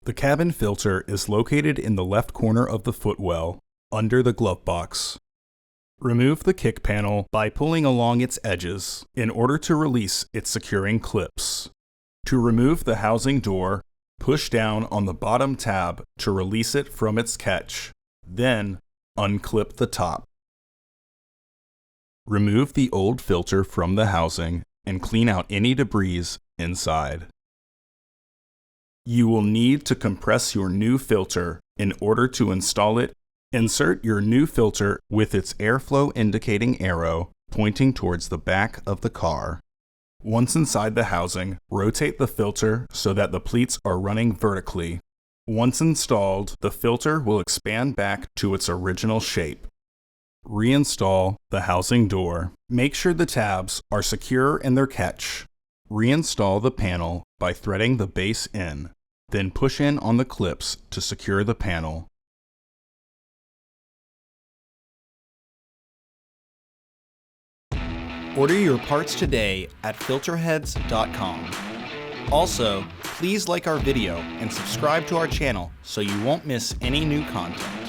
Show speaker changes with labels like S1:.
S1: The cabin filter is located in the left corner of the footwell, under the glove box. Remove the kick panel by pulling along its edges in order to release its securing clips. To remove the housing door, push down on the bottom tab to release it from its catch. Then, unclip the top. Remove the old filter from the housing and clean out any debris inside. You will need to compress your new filter in order to install it. Insert your new filter with its airflow indicating arrow pointing towards the back of the car. Once inside the housing, rotate the filter so that the pleats are running vertically. Once installed, the filter will expand back to its original shape. Reinstall the housing door. Make sure the tabs are secure in their catch. Reinstall the panel by threading the base in, then push in on the clips to secure the panel.
S2: Order your parts today at filterheads.com. Also, please like our video and subscribe to our channel so you won't miss any new content.